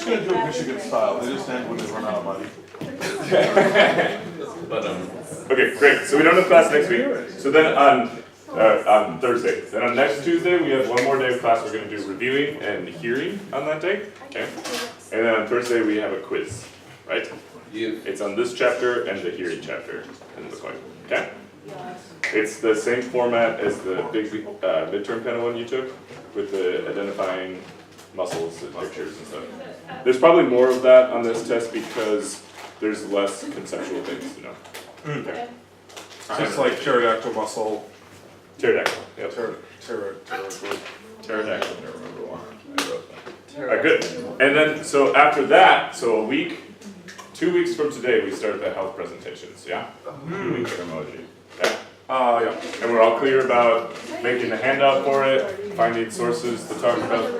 just gonna do it Michigan style, they just end when they run out of money. But, okay, great, so we don't have class next week, so then on Thursday. Then on next Tuesday, we have one more day of class. We're going to do reviewing and hearing on that day. Okay. And then on Thursday, we have a quiz, right? It's on this chapter and the hearing chapter in the coin. Okay? It's the same format as the big midterm kind of one you took with the identifying muscles and pictures and stuff. There's probably more of that on this test because there's less conceptual things to know. Okay. Just like pterodactyl muscle. Pterodactyl. Yep. Pterodactyl. Pterodactyl. Good. And then, so after that, so a week, 2 weeks from today, we start the health presentations, yeah? Emoji. Okay. Yeah. And we're all clear about making a handout for it, finding sources to talk about,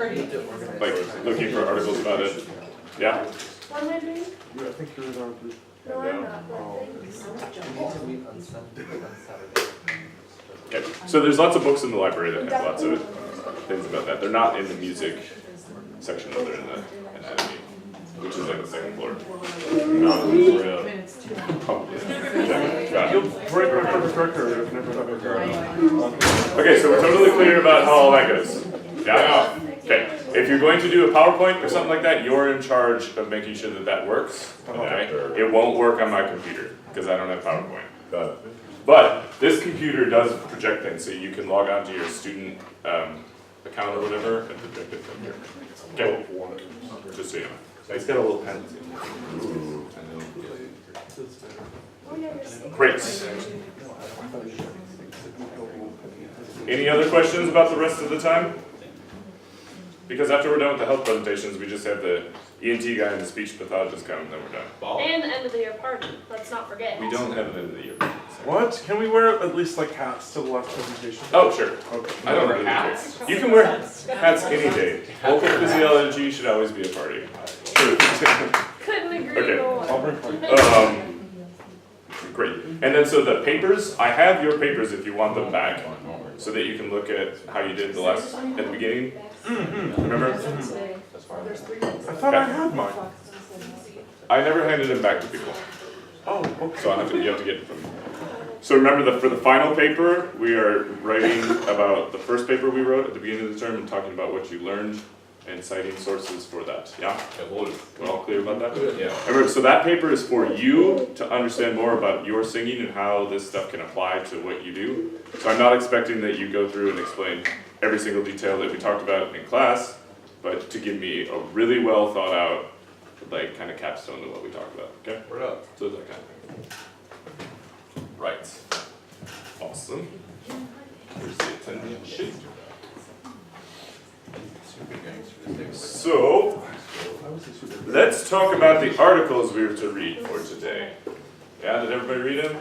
like looking for articles about it. Yeah? What am I doing? I think you're on the. No, I'm not, but thanks. Okay. So there's lots of books in the library that have lots of things about that. They're not in the music section, though. They're in the anatomy, which is like the second floor. Not real. Oh, yeah. Got You'll it. break our perfect record if never have a car. Okay, so we're totally clear about how all that goes. Yeah? Okay. If you're going to do a PowerPoint or something like that, you're in charge of making sure that that works. Okay? It won't work on my computer because I don't have PowerPoint. Got it. But this computer does project things, so you can log on to your student account or whatever and project it from here. Okay. Just so you know. It's got a little pen. Great. Any other questions about the rest of the time? Because after we're done with the health presentations, we just have the ENT guy and the speech pathologist come, and then we're done. And the end of the year party, let's not forget. We don't have an end of the year. What? Can we wear at least like hats to the last presentation? Oh, sure. Okay. I don't wear hats. You can wear hats any day. Vocal physiology should always be a party. Couldn't agree Okay. more. I'll bring fun. Great. And then so the papers, I have your papers if you want them back, so that you can look at how you did at the beginning. Remember? I thought I had mine. I never handed them back to people, Oh, okay. so you have to get them. So remember for the final paper, we are writing about the first paper we wrote at the beginning of the term and talking about what you learned and citing sources for that. Yeah? We're all clear about that? Yeah. Remember, so that paper is for you to understand more about your singing and how this stuff can apply to what you do. So I'm not expecting that you go through and explain every single detail that we talked about in class, but to give me a really well thought out, like kind of capstone to what we talked about, okay? Word up. So that kind of thing. Right. Awesome. Here's the attendance sheet. So, let's talk about the articles we were to read for today. Yeah, did everybody read them?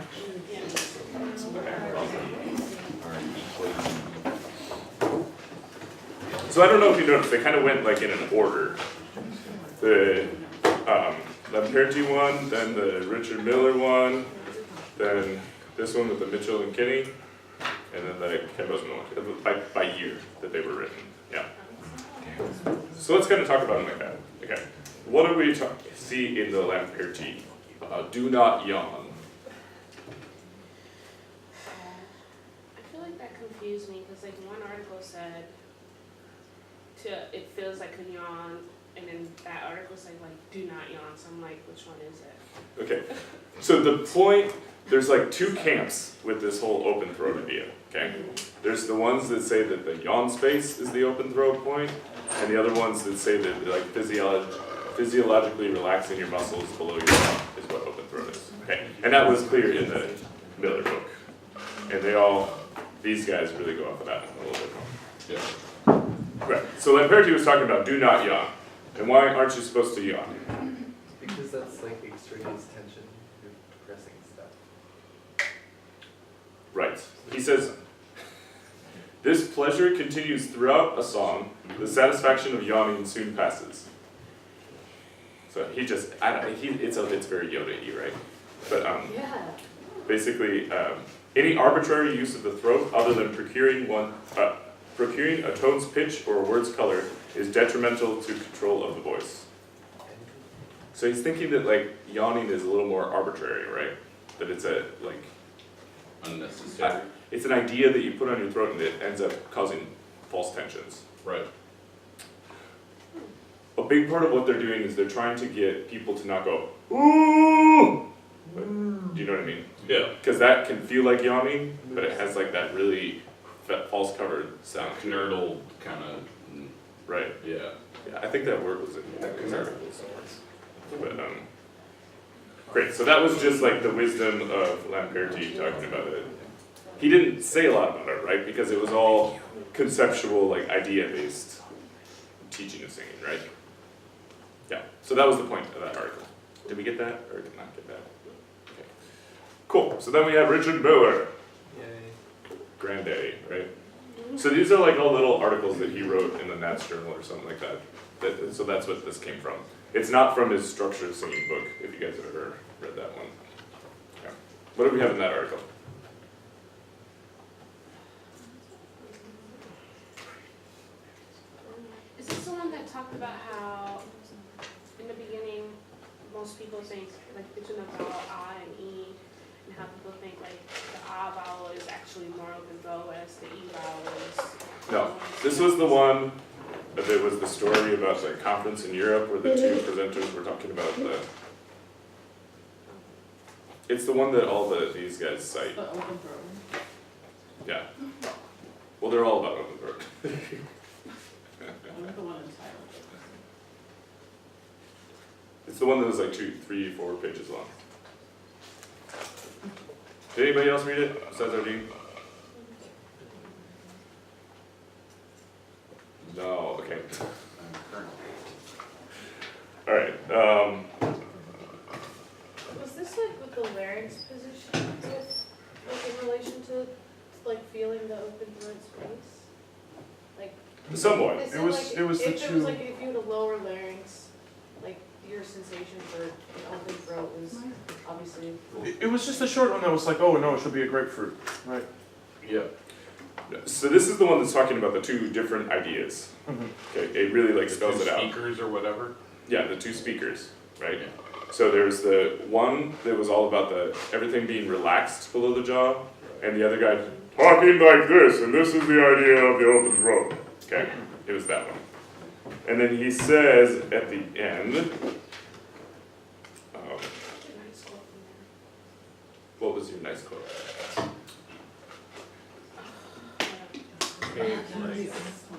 So I don't know if you noticed, they kind of went like in an order. The Lamperti one, then the Richard Miller one, then this one with the Mitchell and Kinney, and then the Ken Bozeman one, by year that they were written. Yeah. So let's kind of talk about them like that. Okay. What do we see in the Lamperti? Do not yawn. I feel like that confused me, because like one article said, it feels like a yawn, and then that article said like, do not yawn, so I'm like, which one is it? Okay. So the point, there's like two camps with this whole open throat idea, okay? There's the ones that say that the yawn space is the open throat point, and the other ones that say that like physiologically relaxing your muscles below your mouth is what open throat is, okay? And that was clear in the Miller book. And these guys really go off of that a little bit more. Yeah. Right, so Lamperti was talking about do not yawn. And why aren't you supposed to yawn? Because that's like extraneous tension, you're depressing stuff. Right. He says, this pleasure continues throughout a song. The satisfaction of yawning soon passes. So he just, it's very Yoda-y, right? But Yeah. basically, any arbitrary use of the throat other than procuring a tone's pitch or a word's color is detrimental to control of the voice. So he's thinking that like yawning is a little more arbitrary, right? That it's a like Unnecessary. it's an idea that you put on your throat and it ends up causing false tensions. Right. A big part of what they're doing is they're trying to get people to not go ooh. Do you know what I mean? Yeah. Because that can feel like yawning, but it has like that really false covered sound. Nerdle kind of. Right. Yeah. Yeah, I think that word was in that article somewhere. But great. So that was just like the wisdom of Lamperti talking about it. He didn't say a lot about it, right? Because it was all conceptual, like idea-based teaching of singing, right? Yeah. So that was the point of that article. Did we get that, or did not get that? Okay. Cool. So then we have Richard Miller, Yay. granddaddy, right? So these are like all little articles that he wrote in the Nats Journal or something like that. So that's what this came from. It's not from his structured singing book, if you guys have ever read that one. Yeah. What do we have in that article? Is this the one that talked about how, in the beginning, most people think, like, between the vowel I and E, and how people think, like, the A vowel is actually more open throat, whereas the E vowel is... No, this was the one that it was the story about the conference in Europe where the two presenters were talking about the. It's the one that all these guys cite. The open throat. Yeah. Well, they're all about open throat. I like the one in Thailand. It's the one that was like 2, 3, 4 pages long. Did anybody else read it besides Ardeen? No, okay. Alright, Was this like with the larynx position, with, like in relation to like feeling the open throat space? Like, somewhat. is It was the if it was two- like if you had a lower larynx, like your sensation for an open throat was obviously. It was just a short one that was like, oh no, it should be a grapefruit, right? Yeah. So this is the one that's talking about the two different ideas. Mhm. Okay, it really like spells it out. Speakers or whatever. Yeah, the two speakers, right? Yeah. So there's the one that was all about the everything being relaxed below the jaw, and the other guy talking like this, and this is the idea of the open throat. Okay, it was that one. And then he says at the end, what was your nice quote?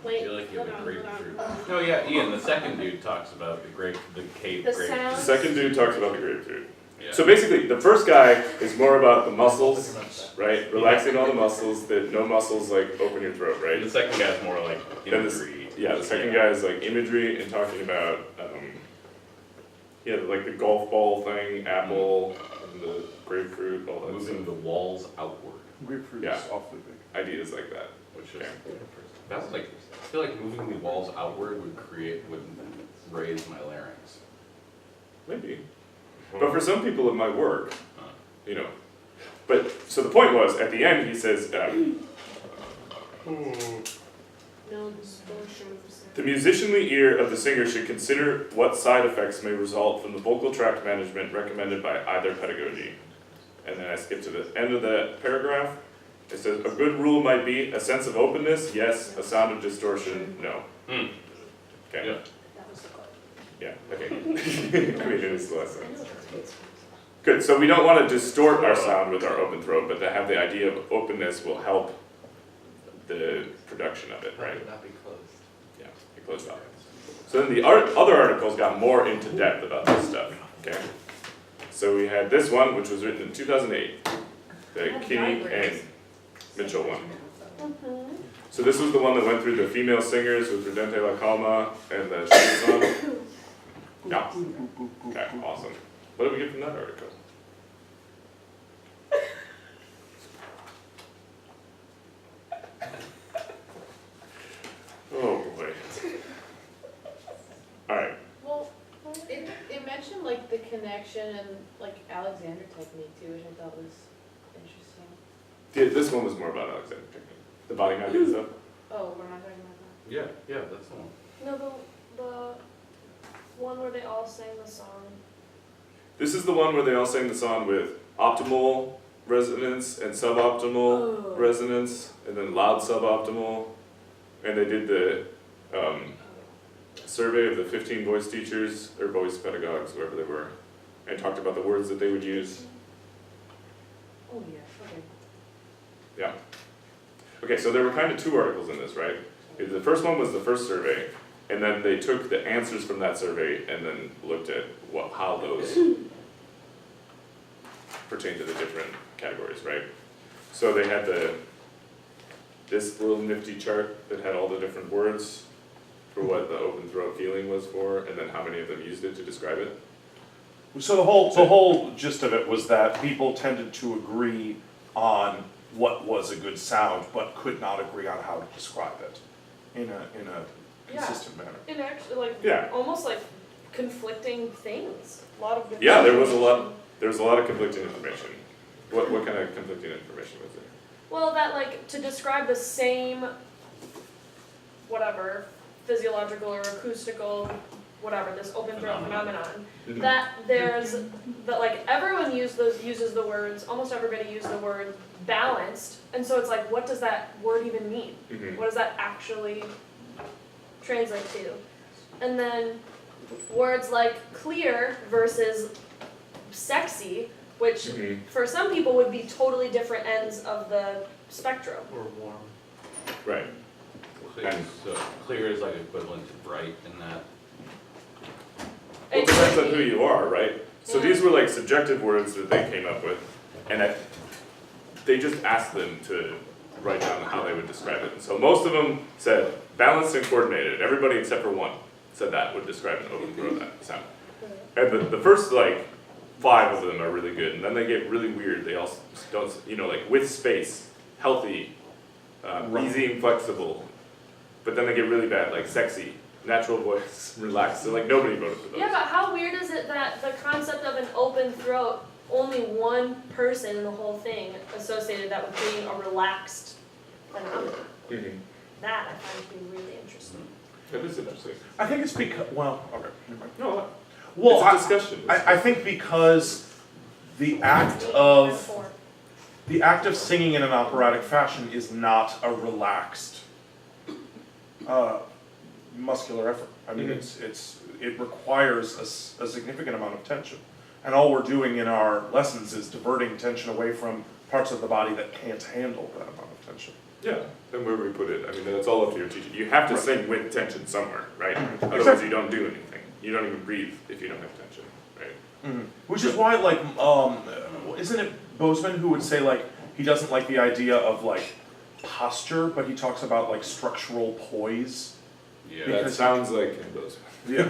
Wait, feel like you have hold a on, grapefruit. hold on. No, yeah, Ian, the second dude talks about the cave The grape. sound. The second dude talks about the grapefruit. Yeah. So basically, the first guy is more about the muscles, right? Relaxing all the muscles, that no muscles like open your throat, right? And the second guy's more like Then this- imagery. Yeah, the second guy is like imagery and talking about, yeah, like the golf ball thing, apple, and the grapefruit, all that Moving stuff. the walls outward, Grapefruit Yeah. is awfully big. Ideas like that. which is, Okay. that's like, I feel like moving the walls outward would raise my larynx. Maybe. But for some people, it might work, Huh. you know. But, so the point was, at the end, he says, No distortion. the musicianly ear of the singer should consider what side effects may result from the vocal tract management recommended by either pedagogy. And then I skip to the end of the paragraph. It says, a good rule might be a sense of openness, yes, a sound of distortion, no. Hmm. Okay, Yeah. That was the quote. yeah, okay. I mean, it is the last sentence. Good, so we don't want to distort our sound with our open throat, but to have the idea of openness will help the production of it, right? Not be closed. Yeah, it closed off. So then the other articles got more into depth about this stuff, okay? So we had this one, which was written in 2008, the Kinney and Mitchell one. So this was the one that went through the female singers with Redente La Calma and the Shazam. Yeah. Okay, awesome. What did we get from that article? Oh boy. Alright, Well, it mentioned like the connection and like Alexander technique too, which I thought was interesting. this one was more about Alexander technique. The body idea stuff. Oh, we're not talking about that. Yeah, that's the one. No, the one where they all sang the song? This is the one where they all sang the song with optimal resonance and suboptimal Oh. resonance, and then loud suboptimal. And they did the survey of the 15 voice teachers, or voice pedagogues, whoever they were, and talked about the words that they would use. Oh, yeah, okay. Yeah. Okay, so there were kind of two articles in this, right? The first one was the first survey, and then they took the answers from that survey and then looked at how those pertain to the different categories, right? So they had this little nifty chart that had all the different words for what the open throat feeling was for, and then how many of them used it to describe it. So the whole gist of it was that people tended to agree on what was a good sound, but could not agree on how to describe it in a consistent manner. And actually, like, Yeah. almost like conflicting things, a lot of different. Yeah, there was a lot of conflicting information. What kind of conflicting information was there? Well, that like, to describe the same, whatever, physiological or acoustical, whatever, this open throat phenomenon, Mhm. that there's, that like, everyone uses the words, almost everybody uses the word balanced, and so it's like, what does that word even mean? Mhm. What does that actually translate to? And then words like clear versus sexy, which Mhm. for some people would be totally different ends of the spectrum. Or warm. Right. So clear is like equivalent to bright in that. Well, it depends on who you are, right? So Yeah. these were like subjective words that they came up with, and they just asked them to write down how they would describe it. And so most of them said balanced and coordinated. Everybody except for one said that would describe an open throat sound. And the first like 5 of them are really good, and then they get really weird. They also don't, like with space, healthy, easy and flexible. But then they get really bad, like sexy, natural voice, relaxed. So like nobody voted for those. Yeah, but how weird is it that the concept of an open throat, only one person in the whole thing associated that with being a relaxed phenomenon? Mhm. That I find to be really interesting. That is interesting. I think it's because, well, okay, never mind. No, Well, it's a discussion. I think because the act of singing in an operatic fashion is not a relaxed muscular effort. I mean, it requires a significant amount of tension, and all we're doing in our lessons is diverting tension away from parts of the body that can't handle that amount of tension. Yeah, and where we put it, I mean, that's all up to your teacher. You have to sing with tension somewhere, right? Otherwise Exactly. you don't do anything. You don't even breathe if you don't have tension, right? Which is why, like, isn't it Bozeman who would say, like, he doesn't like the idea of, like, posture, but he talks about, like, structural poise? Yeah. That Because- sounds like those. Yeah.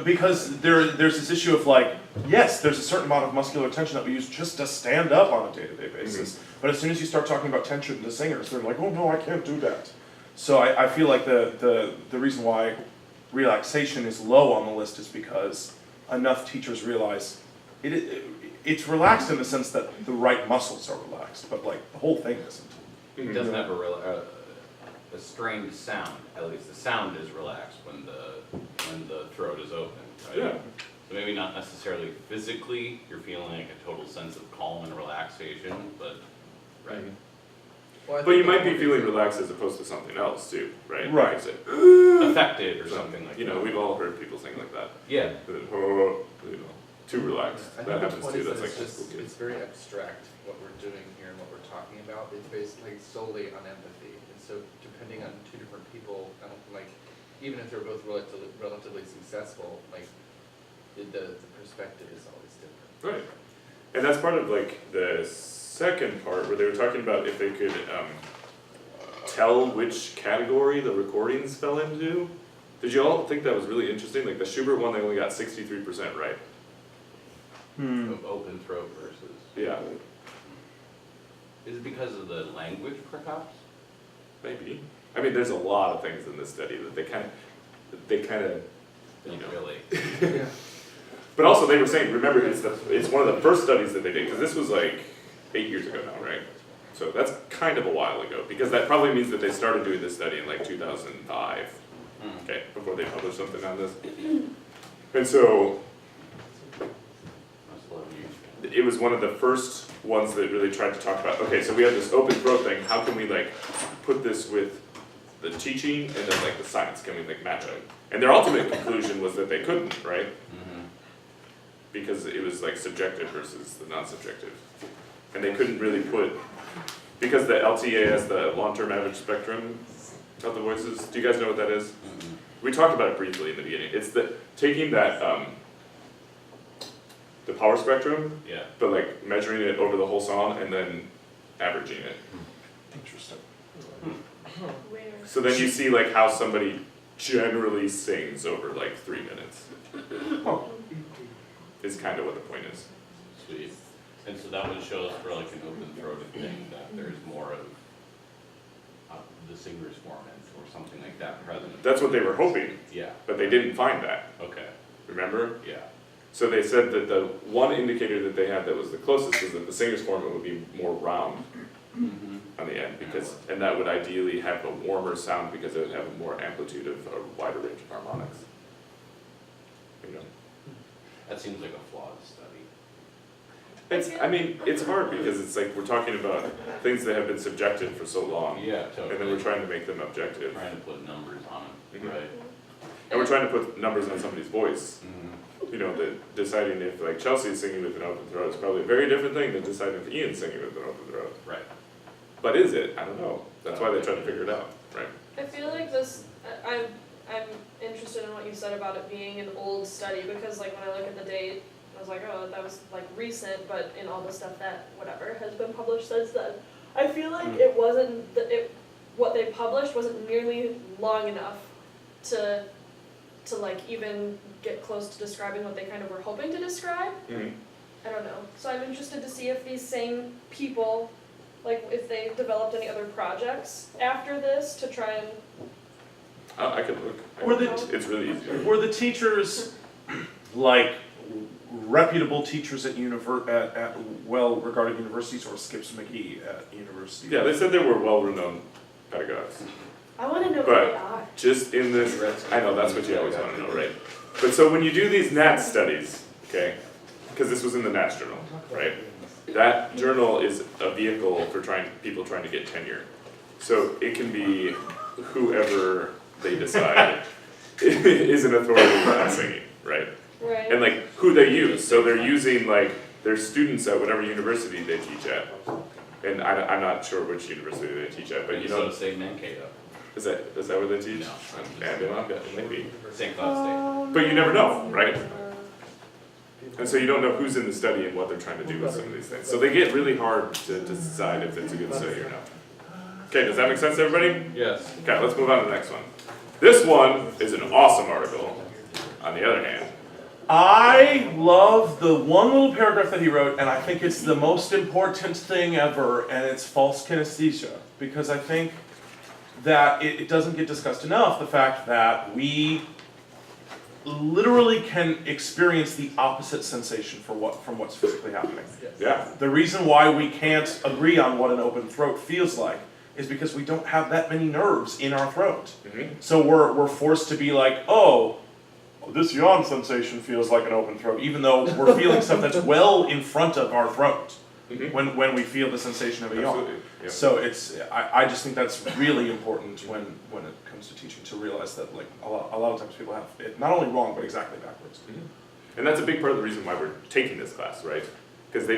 Because there's this issue of, like, yes, there's a certain amount of muscular tension that we use just to stand up on a day-to-day basis. But as soon as you start talking about tension to singers, they're like, oh, no, I can't do that. So I feel like the reason why relaxation is low on the list is because enough teachers realize it's relaxed in the sense that the right muscles are relaxed, but like the whole thing isn't. It doesn't have a strained sound. At least the sound is relaxed when the throat is open. Right? Yeah. So maybe not necessarily physically, you're feeling like a total sense of calm and relaxation, but right. Well, I But you think might the be whole feeling reason- relaxed as opposed to something else too, right? Right. Like I said, Affected or something like You know, that. we've all heard people sing like that. Yeah. Too relaxed. I That think the happens point too. is that That's like it's just, it's very abstract what we're doing here and what we're talking about. It's based like solely on empathy. And so depending on 2 different people, like, even if they're both relatively successful, like, the perspective is always different. Right. And that's part of like the second part where they were talking about if they could tell which category the recordings fell into. Did you all think that was really interesting? Like the Schubert one, they only got 63% right. Of open throat versus. Yeah, Is it because of the language perhaps? maybe. I mean, there's a lot of things in this study that they kind of, you know. Really? Yeah. But also they were saying, remember, it's one of the first studies that they did, because this was like 8 years ago now, right? So that's kind of a while ago, because that probably means that they started doing this study in like 2005. Okay, before they publish something on this. And so, That's 11 years. it was one of the first ones that really tried to talk about, okay, so we have this open throat thing, how can we like put this with the teaching and then like the science, can we like match it? And their ultimate conclusion was that they couldn't, right? Mhm. Because it was like subjective versus the non-subjective. And they couldn't really put, because the LTA has the long-term average spectrum of the voices, do you guys know what that is? Mhm. We talked about it briefly in the beginning, it's the, taking that, the power spectrum, Yeah. but like measuring it over the whole song and then averaging it. Interesting. Where? So then you see like how somebody generally sings over like 3 minutes, Oh, is kind of what the point is. Sweet. And so that would show us for like an open throated thing that there's more of the singer's formant or something like that present. That's what they were hoping, Yeah, but they didn't find that, okay, remember? yeah. So they said that the one indicator that they had that was the closest was that the singer's formant would be more round Mm-hmm. on the end, because, and that would ideally have a warmer sound because it would have a more amplitude of a wider range of harmonics. You know? That seems like a flawed study. It's, I mean, it's hard because it's like we're talking about things that have been subjective for so long, Yeah, and then we're totally. trying to make them objective. Trying to put numbers on it, Mhm. right? And we're trying to put numbers on somebody's voice. Mhm. You know, that deciding if like Chelsea is singing with an open throat is probably a very different thing than deciding if Ian's singing with an open throat. Right. But is it? I don't know. That's why they try to figure it out, right? I feel like this, I'm interested in what you said about it being an old study, because like when I look at the date, I was like, oh, that was like recent, but in all the stuff that whatever has been published since then, I feel like it wasn't, what they published wasn't nearly long enough to like even get close to describing what they kind of were hoping to describe. Mm-hmm. I don't know. So I'm interested to see if these same people, like if they developed any other projects after this to try and I could look. Were the It's really easy. were the teachers like reputable teachers at at well-regarded universities, or Skips McGee at university? Yeah, they said they were well-renowned pedagogues. I want to know who But- they are. Just in this, I know, that's what you always want to know, right? But so when you do these NATS studies, okay, because this was in the NATS journal, right? That journal is a vehicle for people trying to get tenure. So it can be whoever they decide is an authority on singing, right? Right. And like who they use, so they're using like their students at whatever university they teach at. And I'm not sure which university they teach at, but you know, So say Mankato, is that where they teach? No. Mandela, maybe. St. Cloud But you never know, right? And so you don't know who's in the study and what they're trying to do with some of these things. So they get really hard to decide if it's a good study or not. Okay, does that make sense to everybody? State. Yes. Okay, let's move on to the next one. This one is an awesome article, on the other hand. I love the one little paragraph that he wrote, and I think it's the most important thing ever, and it's false kinesthesia. Because I think that it doesn't get discussed enough, the fact that we literally can experience the opposite sensation from what's physically happening. Yeah, The reason why we can't agree on what an open throat feels like is because we don't have that many nerves in our throat. mhm, So we're forced to be like, oh, this yawn sensation feels like an open throat, even though we're feeling stuff that's well in front of our throat mhm, when we feel the sensation of a yawn. absolutely, yeah. So I just think that's really important when it comes to teaching, to realize that like a lot of times people have it not only wrong but exactly backwards. And that's a big part of the reason why we're taking this class, right? Because they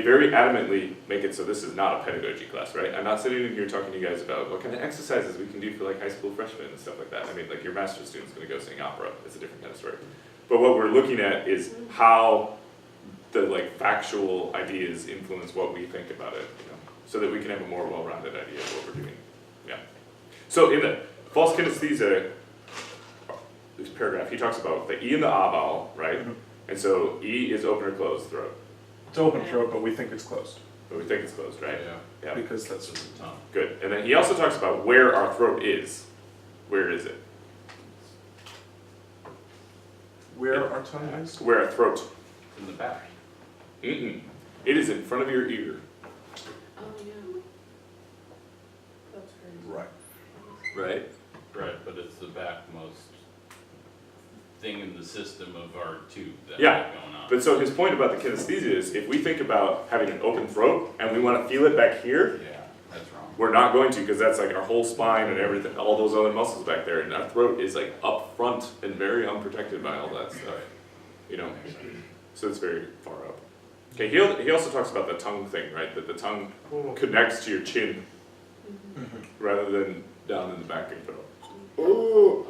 very adamantly make it so this is not a pedagogy class, right? I'm not sitting in here talking to you guys about what kind of exercises we can do for like high school freshmen and stuff like that. I mean, like your master's student's gonna go sing opera, it's a different kind of story. But what we're looking at is how the like factual ideas influence what we think about it, you know, so that we can have a more well-rounded idea of what we're doing. Yeah. So in the false kinesthesia, this paragraph, he talks about the E and the A vowel, right? Mhm. And so E is open or closed throat, It's open throat, but we think it's closed but we think it's closed, right? Yeah. Yeah, because that's Just a tongue. good. And then he also talks about where our throat is. Where is it? where our tongue is. Where our throat. In the back. Mm-mm. It is in front of your ear. Oh, yeah. That's crazy. Right. Right. Right, but it's the backmost system of our tube that we Yeah, have going on. But so his point about the kinesthesia is, if we think about having an open throat and we want to feel it back here, Yeah, that's wrong. we're not going to, because that's like our whole spine and everything, all those other muscles back there, and our throat is like up front and very unprotected by all that stuff, you know? So it's very far up. Okay, he also talks about the tongue thing, right? That the tongue connects to your chin rather than down in the back of your throat. Ooh,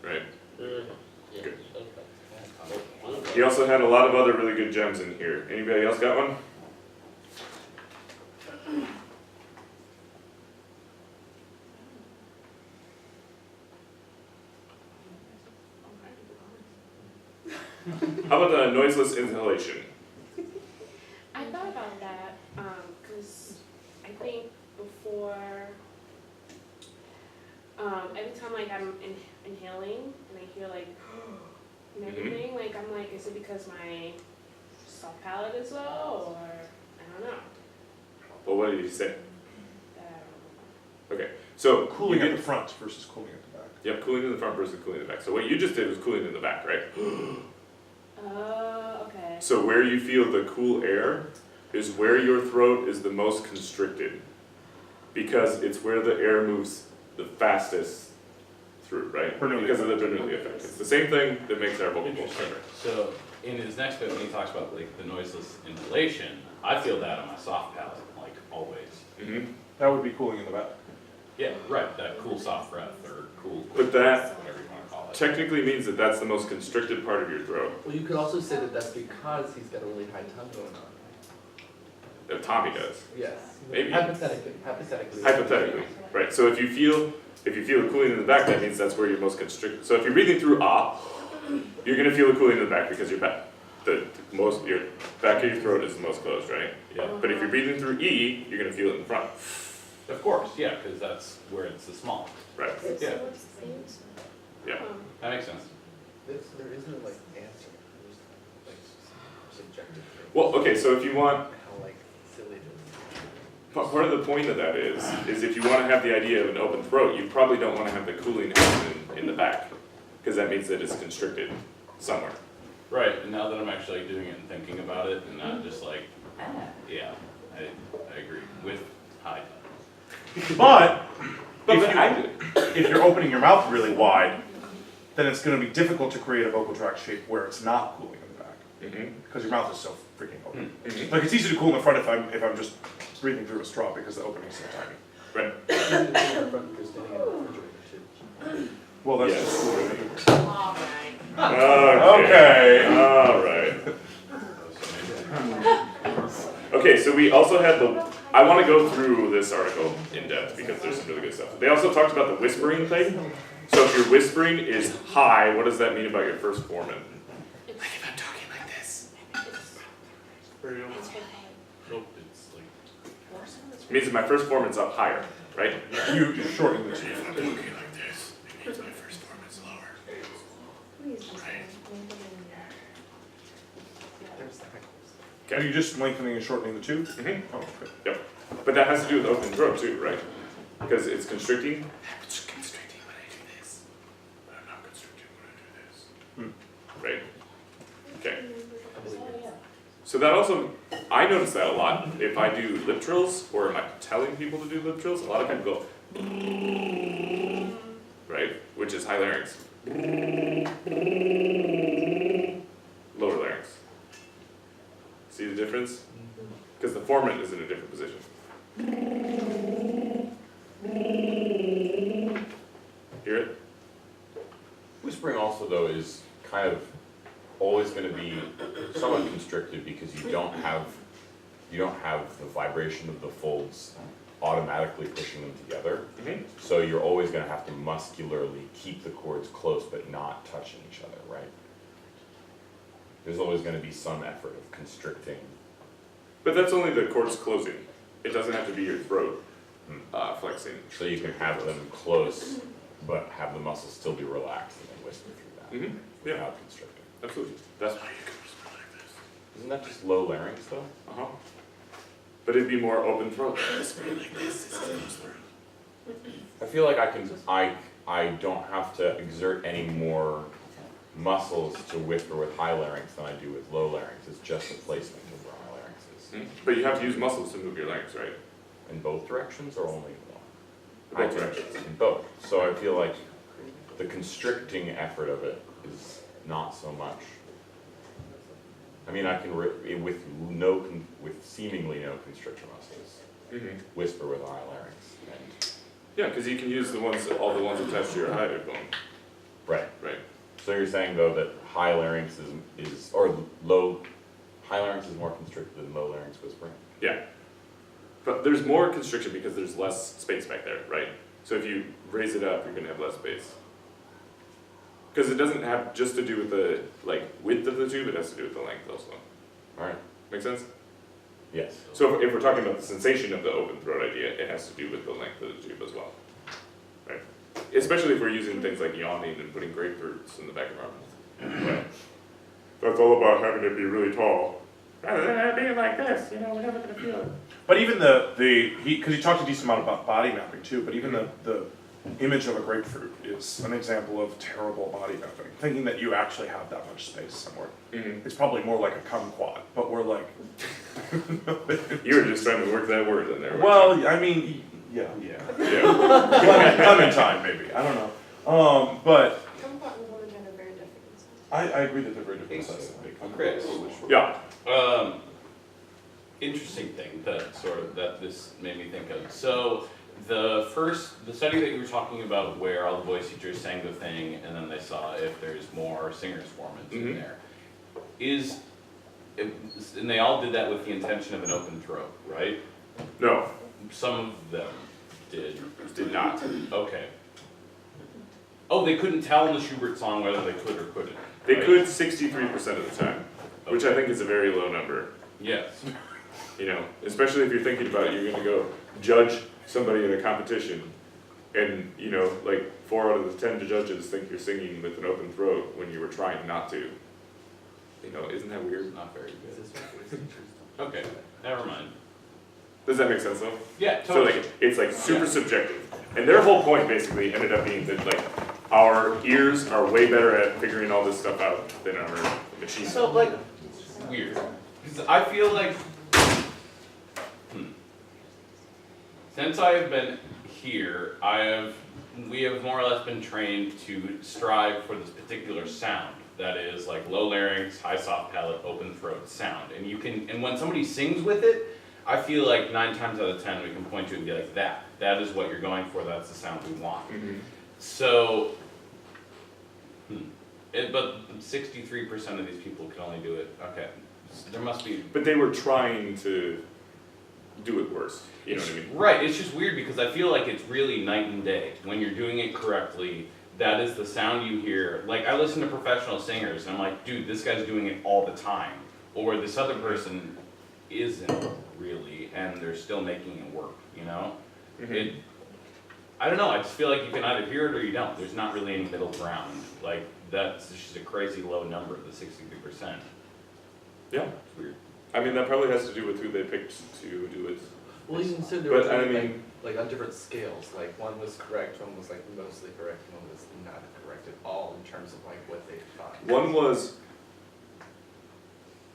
right. Good. He also had a lot of other really good gems in here. Anybody else got one? How about the noiseless inhalation? I thought about that, cause I think before, every time like I'm inhaling and I hear like and everything, like I'm like, is it because my soft palate is low, or I don't know. Well, what did he say? That I don't know. Okay, so Cooling you at did, the front versus cooling at the back. yep, cooling in the front versus cooling in the back. So what you just did was cooling in the back, right? Okay. So where you feel the cool air is where your throat is the most constricted, because it's where the air moves the fastest through, right? Bernoulli Because of the Bernoulli effect. It's the same thing that makes our vocal folds Interesting. better. So in his next bit, when he talks about like the noiseless inhalation, I feel that on my soft palate, like always. Mm-hmm. That would be cooling in the back. Yeah, right, that cool soft breath or cool. But that whatever you wanna call it. technically means that that's the most constricted part of your throat. Well, you could also say that that's because he's got a really high tongue going on. That Tommy does. Yes. Maybe. Hypothetically. Hypothetically, right? So if you feel the cooling in the back, that means that's where you're most constricted. So if you're breathing through ah, you're gonna feel the cooling in the back because your back of your throat is the most closed, right? Yeah, But if you're breathing through E, you're gonna feel it in the front, of course, yeah, cause that's where it's the smallest. right? Yeah. Yeah. That makes sense. There is no like answer. There's like subjective. Well, okay, so if you want, How like silly it is. part of the point of that is if you want to have the idea of an open throat, you probably don't want to have the cooling happen in the back, because that means that it's constricted somewhere. Right, and now that I'm actually doing it and thinking about it, and not just like, yeah, I agree, with high touch. But But if you're opening your mouth really wide, then it's going to be difficult to create a vocal tract shape where it's not cooling in the back, Mm-hmm. because your mouth is so freaking open. Mm-hmm. Like it's easy to cool in the front if I'm just breathing through a straw because the opening is so tiny. Right. You're standing in the refrigerator too. Well, that's Yeah. just cooling anyway. Alright. Okay. All right. Okay, so we also had I want to go through this article in depth because there's some really good stuff. They also talked about the whispering thing. So if your whispering is high, what does that mean about your first foreman? It's, Like if I'm talking like this. Nope, it's like, It means that my first foreman's up higher, right? You shorten the two. If I'm talking like this, it means my first foreman's lower. There's that. Are you just lengthening and shortening the two? Mm-hmm. Oh, okay. Yep. But that has to do with open throat too, right? Because it's constricting. It's constricting when I do this, but I'm not constricting when I do this. Right? Okay. So that also, I notice that a lot. If I do lip trills, or am I telling people to do lip trills, a lot of people go, right? Which is high larynx. Lower larynx. See the difference? Because the foreman is in a different position. Hear it? Whispering also though is kind of always going to be somewhat constricted because you don't have the vibration of the folds automatically pushing them together. Mm-hmm. So you're always going to have to muscularly keep the cords close but not touching each other, right? There's always going to be some effort of constricting. But that's only the cords closing. It doesn't have to be your throat flexing. So you can have them close but have the muscles still be relaxed and then whisper through that Mm-hmm. Yeah, without constricting. absolutely. That's why you can whisper like this. Isn't that just low larynx though? Uh-huh. But it'd be more open throat. Whispering like this is closed throat. I feel like I don't have to exert any more muscles to whisper with high larynx than I do with low larynx. It's just the placement of where my larynx is. But you have to use muscles to move your larynx, right? In both directions or only one? Both directions. In both. So I feel like the constricting effort of it is not so much. I mean, I can, with seemingly no constriction muscles, whisper with a high larynx. And, Yeah, because you can use all the ones attached to your hyoid bone. right. Right. So you're saying though that high larynx or high larynx is more constricted than low larynx whispering? Yeah. But there's more constriction because there's less space back there, right? So if you raise it up, you're gonna have less space. Because it doesn't have just to do with the width of the tube, it has to do with the length also. Alright, Make sense? yes. So if we're talking about the sensation of the open throat idea, it has to do with the length of the tube as well. Right? Especially if we're using things like yawning and putting grapefruits in the back of our mouth. Right. That's all about having it be really tall. Rather than it being like this, we're never gonna feel it. But even because he talked a decent amount about body mapping too, but even the image of a grapefruit is an example of terrible body mapping. Thinking that you actually have that much space somewhere. It's probably more like a kumquat, but we're like. You were just trying to work that word in there. Well, I mean, yeah. Yeah. Clementine maybe, I don't know. But Kumquat and lemon are very different. I agree that they're very different sizes. Chris. Yeah. Interesting thing that this made me think of. So the study that you were talking about where all the voice teachers sang the thing and then they saw if there's more singers formants in there. And they all did that with the intention of an open throat, right? No, Some of them did. did not. Okay. Oh, they couldn't tell in the Schubert song whether they could or couldn't. They right? could 63% of the time, which I think is a very low number. Yes. Especially if you're thinking about you're gonna go judge somebody in a competition, and 4 out of the 10 judges think you're singing with an open throat when you were trying not to. Isn't that weird? Not very good. Okay, never mind. Does that make sense though? Yeah, So totally. it's super subjective, and their whole point basically ended up being that our ears are way better at figuring all this stuff out than our machines. So weird. Because I feel like since I have been here, we have more or less been trained to strive for this particular sound. That is low larynx, high soft palate, open throat sound. And when somebody sings with it, I feel like 9 times out of 10 we can point to it and be like, that is what you're going for, that's the sound we want. So, but 63% of these people can only do it. Okay, there must be. But they were trying to do it worse. You know what I mean? Right, it's just weird because I feel like it's really night and day. When you're doing it correctly, that is the sound you hear. I listen to professional singers and I'm like, dude, this guy's doing it all the time. Or this other person isn't really, and they're still making it work, I don't know, I just feel like you can either hear it or you don't. There's not really any middle ground. That's just a crazy low number, the 63%. Yeah. It's weird. I mean, that probably has to do with who they picked to do it. Well, even so, there But, was I mean- on different scales. One was correct, one was mostly correct, and one was not correct at all in terms of what they thought. One was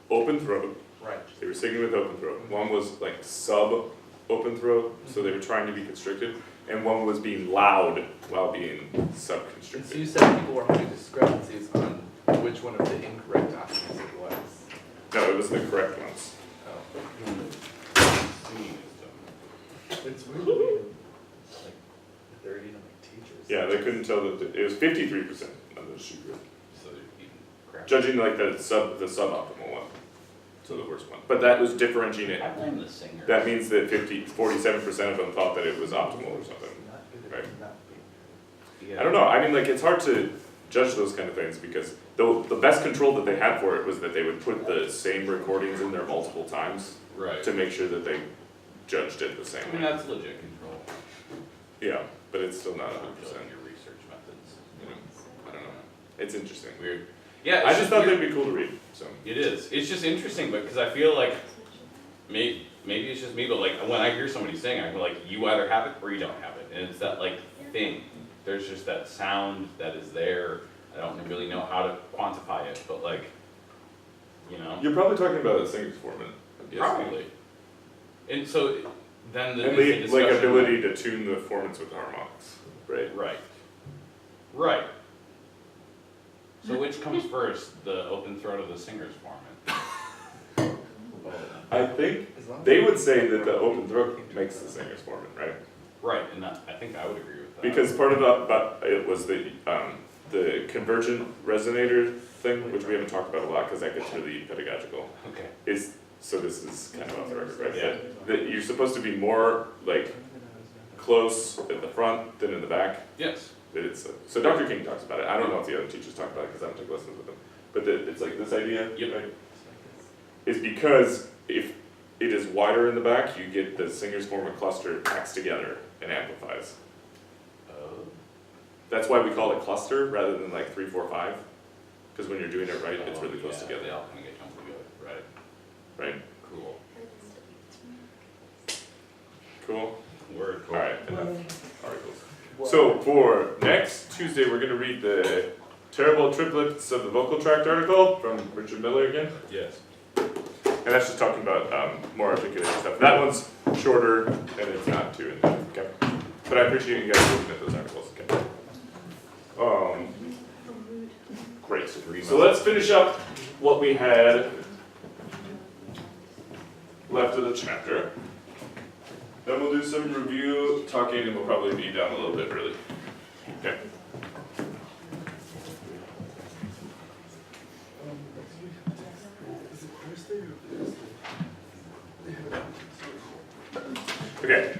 open throat. Right. They were singing with open throat. One was sub open throat, so they were trying to be constricted, and one was being loud while being sub And so constricted. you said people were having discrepancies on which one of the incorrect options it was. No, it was the correct ones. Oh. Singing is dumb. It's weird. They're even teachers. Yeah, they couldn't tell that it was 53% of the Schubert. So they're eating crap. Judging the suboptimal one, so the worst one. But that was differentiating I it. blame the singer. That means that 47% of them thought that it was optimal or something. Not good Right. at not being. I don't know. I mean, it's hard to judge those kind of things because the best control that they had for it was that they would put the same recordings in there multiple times Right. to make sure that they judged it the same I mean, way. that's legit control. Yeah, but it's still not I 100%. feel like your research methods. I don't know. It's interesting. Weird. Yeah, I it's just thought weird. they'd be cool to read. So It is. It's just interesting, because I feel like maybe it's just me, but when I hear somebody sing, I feel like you either have it or you don't have it, and it's that thing. There's just that sound that is there I don't really know how to quantify it, but like, you know, You're probably talking about a singer's foreman. I'm guessing. probably. And so then the And the the, like, discussion- ability to tune the formants with harmonics, right? Right. Right. So which comes first, the open throat or the singer's foreman? I think As long as they would say that the open throat makes the singer's foreman, right? Right, and that, I think I would agree with that. Because part of it was the convergent resonator thing, which we haven't talked about a lot, because that gets really pedagogical, Okay. is, so this is kind of off the record, right? Yeah. That you're supposed to be more, like, close at the front than in the back. Yes. That it's, so Dr. King talks about it, I don't know if the other teachers talk about it, because I haven't taken lessons with them, but that it's like this idea, Yep. right? Is because if it is wider in the back, you get the singer's foreman cluster packs together and amplifies. Oh. That's why we call it cluster rather than like 3, 4, 5, because when you're doing it right, it's really close Yeah, together, they all kind of get jumbled together, right? right? Cool. Cool? Word. Alright, enough articles. So for next Tuesday, we're gonna read the Terrible Triplets of the Vocal Tract article from Richard Miller again. Yes. And that's just talking about more articulated stuff. That one's shorter and it's not too in-depth, okay? But I appreciate you guys looking at those articles, okay? Great. So let's finish up what we had left of the chapter. Then we'll do some review, talking, and we'll probably be down a little bit early. Okay. Okay,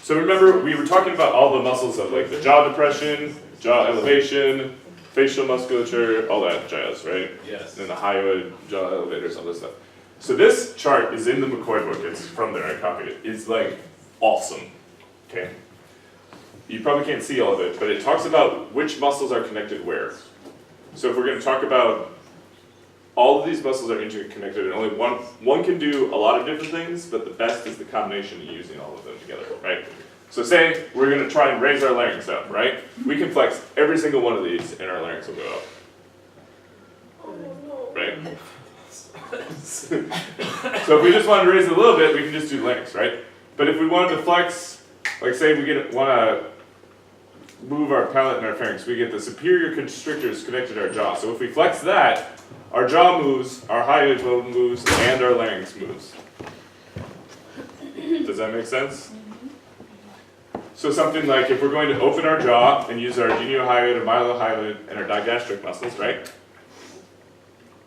so remember, we were talking about all the muscles of like the jaw depression, jaw elevation, facial musculature, all that jazz, right? Yes. And the hyoid, jaw elevators, all this stuff. So this chart is in the McCoy book, it's from there, I copied it. It's like awesome, okay? You probably can't see all of it, but it talks about which muscles are connected where. So if we're gonna talk about all of these muscles are interconnected and only one can do a lot of different things, but the best is the combination of using all of them together, right? So say we're gonna try and raise our larynx up, right? We can flex every single one of these and our larynx will go up. Right? So if we just wanted to raise it a little bit, we can just do larynx, right? But if we wanted to flex, like say we wanna move our palate and our pharynx, we get the superior constrictors connected to our jaw. So if we flex that, our jaw moves, our hyoid bone moves, and our larynx moves. Does that make sense? So something like if we're going to open our jaw and use our geniohyoid, our mylohyoid, and our digastric muscles, right?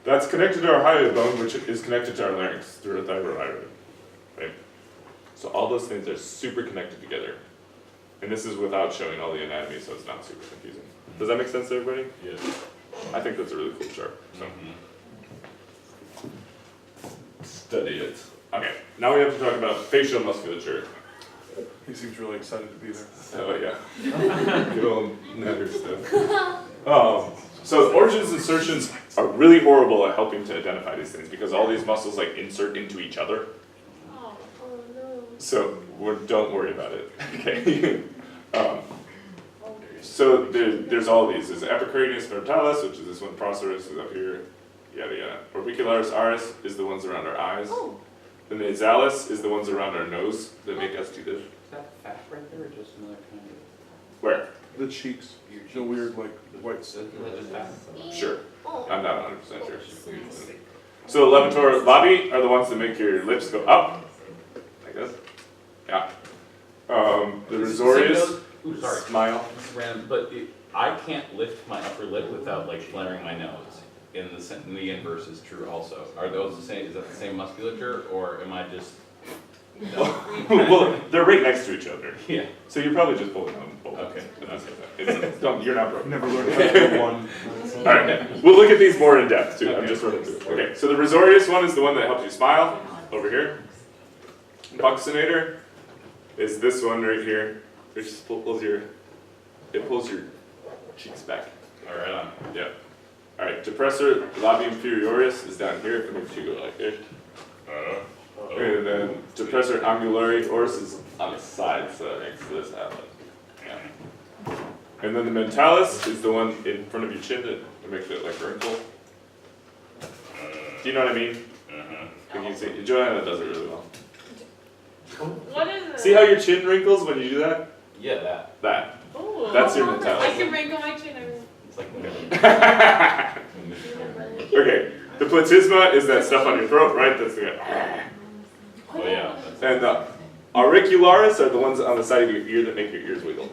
That's connected to our hyoid bone, which is connected to our larynx through our thyroid, right? So all those things are super connected together. And this is without showing all the anatomy, so it's not super confusing. Does that make sense to everybody? Yes. I think that's a really cool chart. So study it. Okay, now we have to talk about facial musculature. He seems really excited to be there. Oh yeah. Good old nether stuff. So origins insertions are really horrible at helping to identify these things because all these muscles like insert into each other. Oh no. So don't worry about it. Okay. So there's all these. There's epicranius vertalis, which is this one. Procerus is up here. Yada yada. Orbicularis aris is the ones around our eyes. Oh. And the nasalis is the ones around our nose that make us do this. Is that fat right there or just another kind of? Where? The cheeks, the weird like white. Is that just fat? Sure. Oh. I'm not 100% sure. So the levator labii are the ones that make your lips go up, like this. Yeah. The risorius, Ooh, sorry. smile. Random, but I can't lift my upper lip without like flaring my nose. In the inverse is true also. Are those the same? Is that the same musculature, or am I just? No. Well, they're right next to each other. Yeah. So you're probably just pulling them both. Okay. You're not broken. Never learned how to do one. Alright, we'll look at these more in depth too. I'm just running through it. Okay, so the risorius one is the one that helps you smile, over here. Buccinator is this one right here. It just pulls your cheeks back. Alright, on. Yeah. Alright, depressor labii inferioris is down here. If I make you go like this. And then depressor angulari oris is on the side, so it makes this happen. Yeah. And then the mentalis is the one in front of your chin that makes it like wrinkle. Do you know what I mean? Can you see? Joanna does it really well. What is it? See how your chin wrinkles when you do that? Yeah, that. That. Ooh. That's your I mentality. can wrinkle my chin every. It's like, Okay, the platysma is that stuff on your throat, right? That's the oh yeah. And the auricularis are the ones on the side of your ear that make your ears wiggle.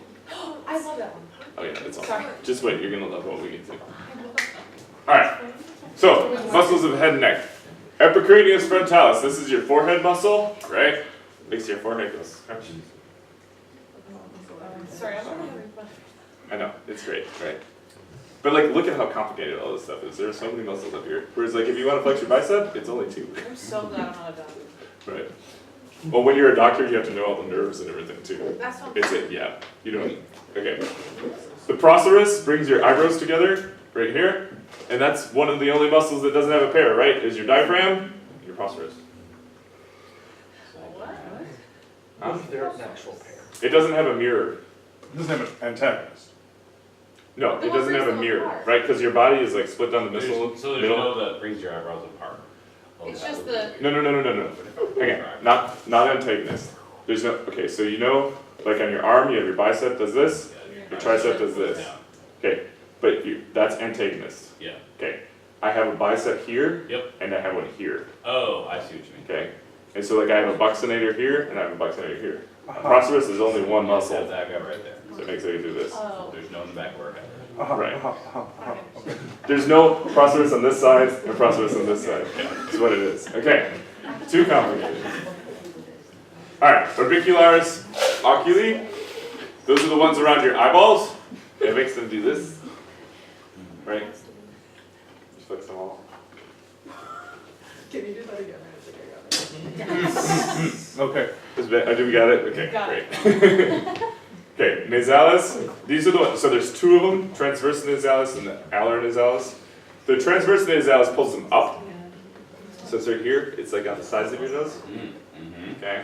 I love that one. Oh yeah, it's all. Sorry. Just wait, you're gonna love what we get to. Alright, so muscles of the head and neck. Epicranius frontalis, this is your forehead muscle, right? Makes your forehead go scratch. Sorry, I'm I know, it's great, right? But like, look at how complicated all this stuff is. There are so many muscles up here. Whereas like, if you want to flex your bicep, it's only 2. I'm so glad I'm not a doctor. Right. Well, when you're a doctor, you have to know all the nerves and everything too. That's what It's it, yeah. You don't. Okay. The procerus brings your eyebrows together right here, and that's one of the only muscles that doesn't have a pair, right? Is your diaphragm, your procerus. What? Huh? They're an actual pair. It doesn't have a mirror. It doesn't have an antagonist. No, Then it what doesn't have a brings them mirror, apart? right? Because your body is like split down the middle. So there's middle. no that brings your eyebrows apart. Oh, It's that just would the- be- No. Hang on. Not antagonist. There's no. Okay, so you know, like on your arm, you have your bicep does this, your tricep does this. Yeah. Okay, but that's antagonist. Yeah. Okay, I have a bicep here. Yep. And I have one here. Oh, I see what you mean. Okay, and so like I have a buccinator here and I have a buccinator here. Uh-huh. Procerus is only one Have muscle, that guy right there. so it makes it do this. Oh. There's no in the back of our head. Right. Okay. There's no procerus on this side and procerus on this side. That's what it is. Okay, too complicated. All right, orbicularis oculi. Those are the ones around your eyeballs. It makes them do this, right? Just flex them all. Can you do that again? I think I got it. Okay. Do we got it? Okay, Got great. Okay, nasalis. These are the ones. So there's 2 of them: transverse nasalis and the alar nasalis. The transverse nasalis pulls them up. So it's right here. It's like on the sides of your nose. Mm-hmm. Okay.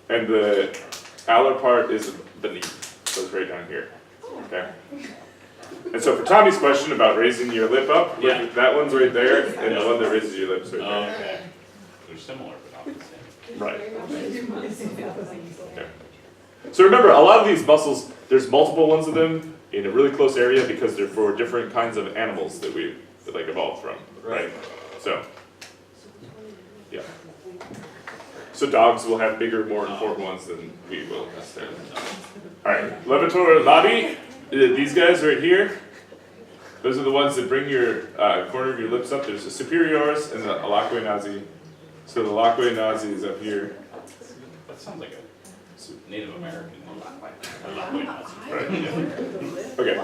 And the alar part is beneath. So it's right down here. Okay. And so for Tommy's question about raising your lip up, look Yeah. at that one's right there, and the one that raises your lips right there. Okay. They're similar, but not the same. Right. Okay. So remember, a lot of these muscles, there's multiple ones of them in a really close area because they're for different kinds of animals that we like evolved from, right? So, yeah. So dogs will have bigger, more important ones than we will necessarily. All right, levator labii. These guys right here. Those are the ones that bring your corner of your lips up. There's the superioris and the alaque nasi. So the alaque nasi is up here. That sounds like a Native American. Right. Okay.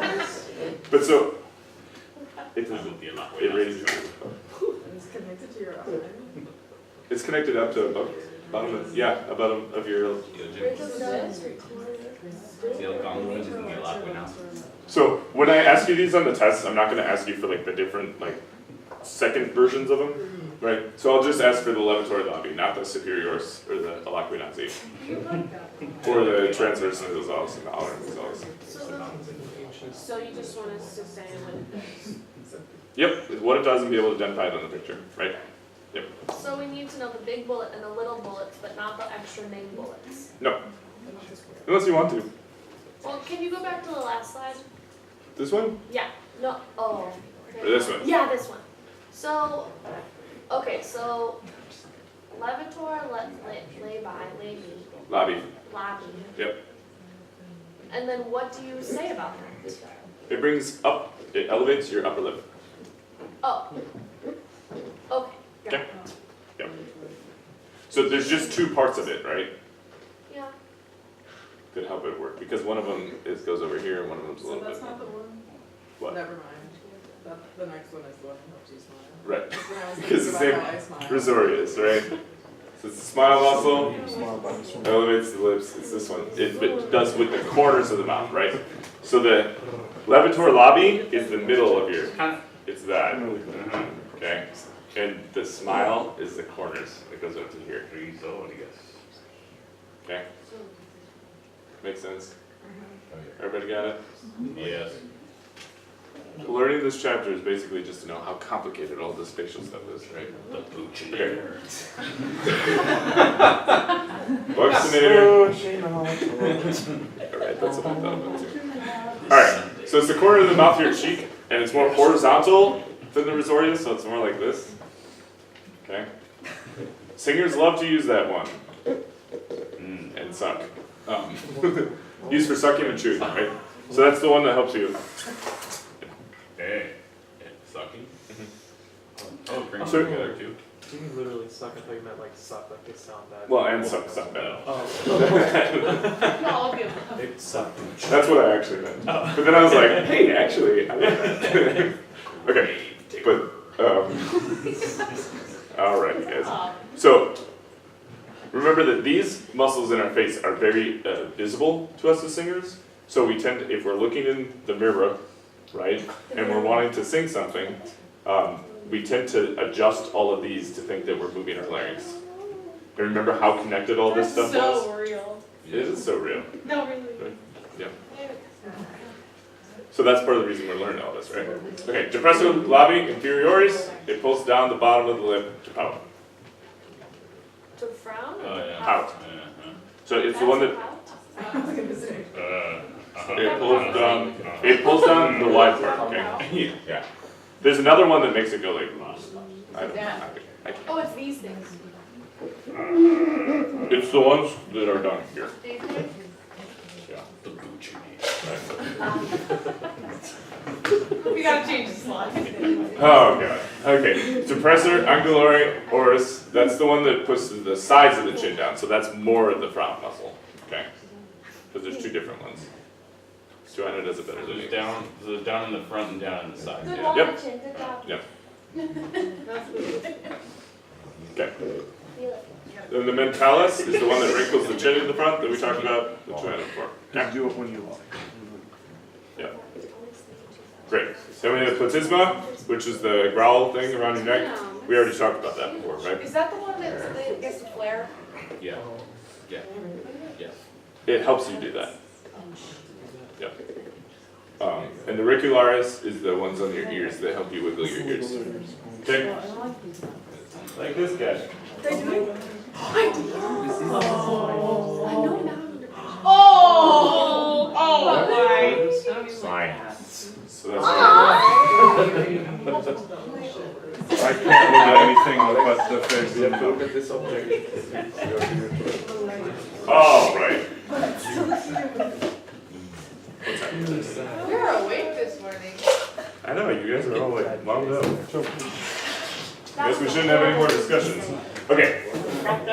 But so it raises. It's connected to your eye. It's connected up to above, bottom of, yeah, bottom of your. So when I ask you these on the test, I'm not going to ask you for like the different like second versions of them, right? So I'll just ask for the levator labii, not the superioris or the alaque nasi, or the transverse nasalis and the alar nasalis. So you just want us to say with this? Yep, is what it does and be able to identify it on the picture, right? Yep. So we need to know the big bullet and the little bullets, but not the extra name bullets. No. Unless you want to. Well, can you go back to the last slide? This one? Yeah. No. Oh. Or this one? Yeah, this one. So, okay, so levator, labii, Labii. labii. Yep. And then what do you say about that? It brings up, it elevates your upper lip. Oh. Okay. Got Okay. it. Yep. So there's just 2 parts of it, right? Yeah. That help it work, because one of them goes over here and one of them's a So little that's bit. not the one? What? Never mind. The next one is the one that helps you smile. Right. That's when I was Because thinking the about same how I smile. Risorius, right? So it's the smile muscle, elevates the lips, it's this one. It does with the corners of the mouth, right? So the levator labii is the middle of your, it's that. Okay? And the smile is the corners that goes up to here. Okay? Makes sense? Everybody got it? Yes. Learning this chapter is basically just to know how complicated all this spatial stuff is, right? The Buccinator. Okay. Buccinator. Alright, that's what I thought about too. Alright, so it's the corner of the mouth here cheek, and it's more horizontal than the Risorius, so it's more like this. Okay? Singers love to use that one. And suck. Used for sucking and chewing, right? So that's the one that helps you. Hey. Sucking? Oh, it brings So- them together too. You can literally suck. I thought you meant like suck, like they sound bad. Well, and suck bad. Oh, All of you. they suck. That's what I actually meant. But then I was like, hey, actually, I like that. Okay, but, alright, guys. So, remember that these muscles in our face are very visible to us as singers. So we tend to, if we're looking in the mirror, right, and we're wanting to sing something, we tend to adjust all of these to think that we're moving our larynx. And remember how connected all this stuff was? So real. It is so real. No, really. Yeah. So that's part of the reason we're learning all this, right? Okay, depresso labii inferioris, it pulls down the bottom of the lip to pout. To frown? Oh, yeah. Pout. Uh-huh. So it's the one that I was gonna say. it pulls down the wide part, okay? Yeah. There's another one that makes it go like, I don't know. Oh, it's these things. It's the ones that are down here. Yeah. The Buccinator. We gotta change the slide. Oh god. Okay. Depressor angulari oris, that's the one that pushes the sides of the chin down, so that's more of the frown muscle. Okay. Because there's two different ones. Joanna does it better than me. There's down in the front and down in the side. Good Yeah. one, Yep. Chin, good job. Yep. Okay. Then the mentalis is the one that wrinkles the chin in the front that we talked about with Joanna before. You do it when you like. Yeah. Great. Then we have platysma, which is the growl thing around your neck. We already talked about that before, right? Is that the one that gets the flare? Yeah. Yeah. Yes. It helps you do that. Yeah. And the auricularis is the ones on your ears that help you wiggle your ears. Okay? Like this guy. Oh! Oh my! Science. So that's I can't look at anything but the face. We have to look at this object. oh, right. You're awake this morning. I know, you guys are all like wound up. Guess we shouldn't have any more discussions. Okay,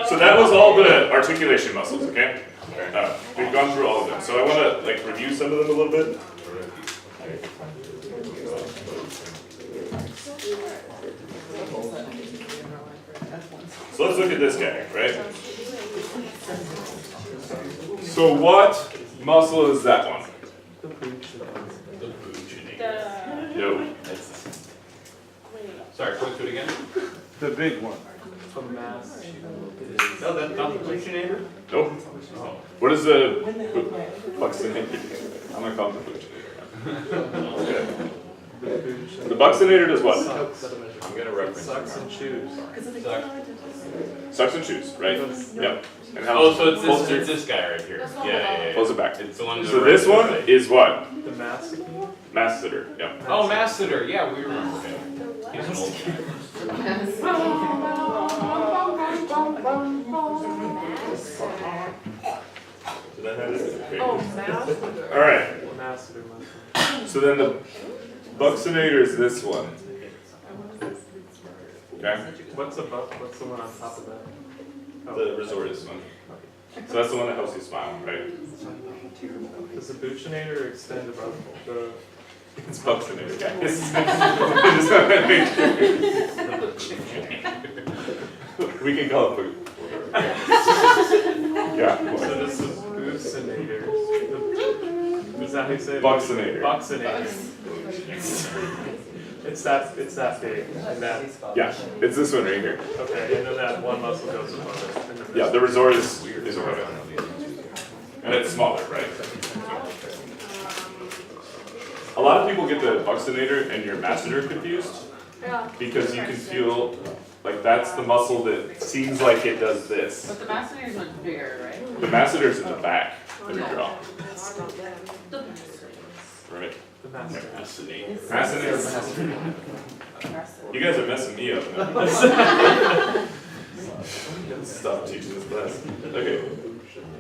so that was all the articulation muscles, okay? We've gone through all of them. So I want to like review some of them a little bit. So let's look at this guy, right? So what muscle is that one? The Buccinator. No. Sorry, go through it again. The big one. A mass. No, that's not the Buccinator. Nope. Oh. What is the buccinator? I'm gonna call it the buccinator. Okay. The buccinator does what? I'm gonna reference. Sucks and chews. Sucks and chews, right? Yep. And how? Oh, so it's pulls this, it's this guy right here. Yeah, yeah, yeah. Pulls it back. It's the one. So this one is what? The mass. Masseter. Yep. Oh, Masseter. Yeah, we remember him. He's an old guy. Did I have it? Okay. Oh, mass. All right. Masseter muscle. So then the buccinator is this one. Okay. What's above? What's the one on top of that? Oh. The Risorius one. So that's the one that helps you smile, right? Does the buccinator extend above the? It's buccinator, guys. I just wanna make sure. We can call it boot. Yeah. So what? this is buccinator. Is that how you say it? Buccinator. Buccinator. It's that big, and that, Yeah, it's this one right here. okay, and then that one muscle goes above it. And then Yeah, the Risorius is above it. And it's smaller, right? a lot of people get the buccinator and your masseter confused Yeah. because you can feel like that's the muscle that seems like it does this. But the masseter is much bigger, right? The masseter's in the back of your jaw, right? Masseter. You guys are messing me up now. Stop teaching this class. Okay.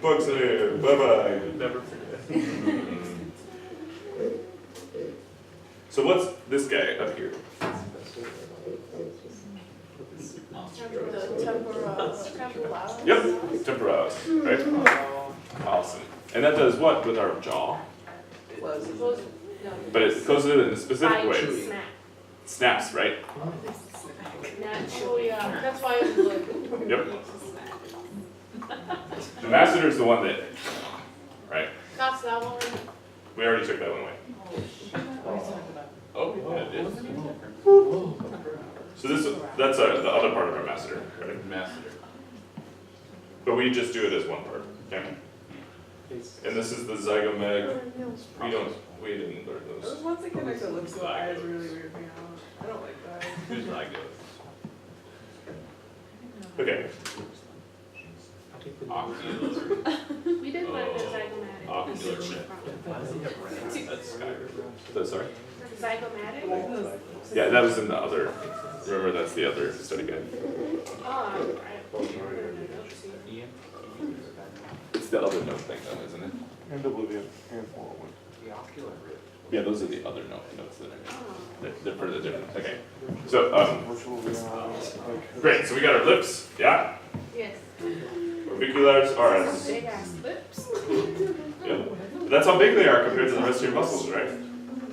Buccinator, bye-bye. Never forget. So what's this guy up here? Yep, temporalis, right? Awesome. And that does what with our jaw? But it closes it in a specific way. Snap. Snaps, right? Natural, yeah. That's why I was like. Yep. The masseter is the one that, right? That's that one. We already took that one away. Oh, yeah, it is. So that's the other part of our masseter, right? Masseter. But we just do it as one part, okay? And this is the zygomeg. We didn't learn Those those. ones that connect the lips to the eyes really weird me out. I don't like that. Who's Zygos? Okay, Ocular. We did learn the zygomatic. Ocular. That's Skyrim. sorry? Zygomatic? Yeah, that was in the other, remember that's the other study guide. Oh, It's the other note thing though, isn't it? And Oblivion, and Morrowind. Yeah, those are the other notes that are, oh. they're further different, okay. So, Virtual reality, like. great, so we got our lips, yeah? Yes. Orbicularis RS. Big ass lips. Yeah. That's how big they are compared to the rest of your muscles, right?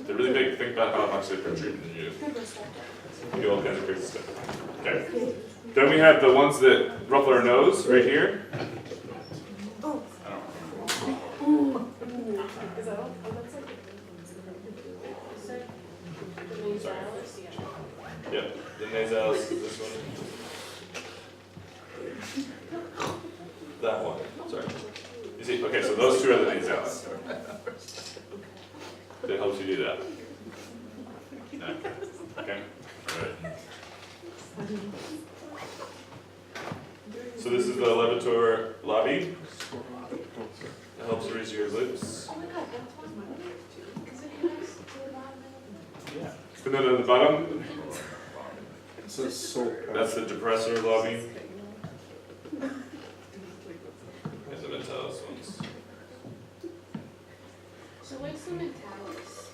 They're really big. Think about how much they protrude and you do all kinds of crazy stuff. Okay. Then we have the ones that ruffle our nose right here. Is that all? Oh, that's like. The nasalis, yeah. Yep. The nasalis is this one. That one. Sorry. You see, okay, so those two are the nasalis. That helps you do that. Okay. Alright. So this is the levator labii. It helps raise your lips. Oh my god, that's one of my favorite too. Because it has the bottom. And then on the bottom, It says soul. that's the depressor labii. And the mentalis ones. So what's the mentalis?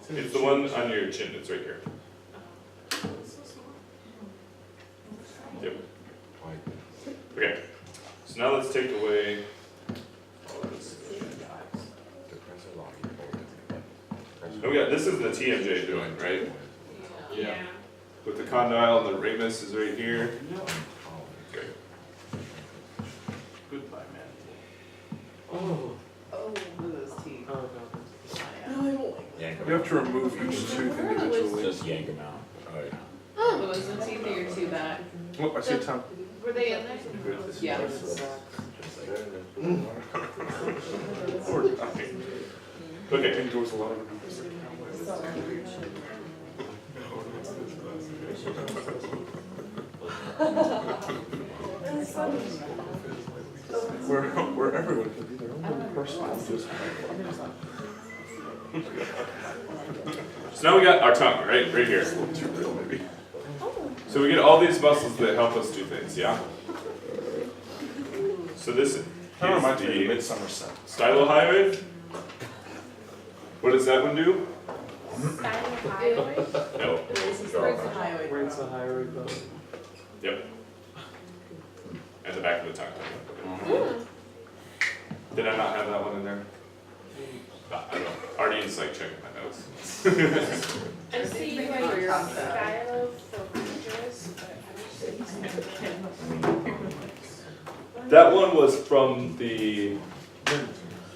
It's the one on your chin, it's right here. Oh, it's so small. Yep. Okay, so now let's take away all of this. Oh yeah, this is the TMJ joint, right? Yeah. With the condyle and the ramus is right here. Okay. Goodbye, man. Oh, look at those teeth. Oh, No, I don't like Yank You them have to remove each tooth individually. Just yank them out. Oh, yeah. them. The wisdom teeth or your two back? Oh, I see a tongue. Were they in there? Yeah. Poor guy. Okay, Endures a lot of abuse. Where everyone can be their own person. Just so now we got our tongue, right here. too real, maybe. So we get all these muscles that help us do things, yeah? So this is That reminds me of the Midsummer Set. stylohyoid. What does that one do? Stylohyoid? No. Where's the highway? Where's the higher rate? Yep. And the back of the tongue. Mm. Did I not have that one in there? I don't know. Ardene's like checking my notes. I see like Oh, you're on that. stylophalanges, but I don't see. That one was from the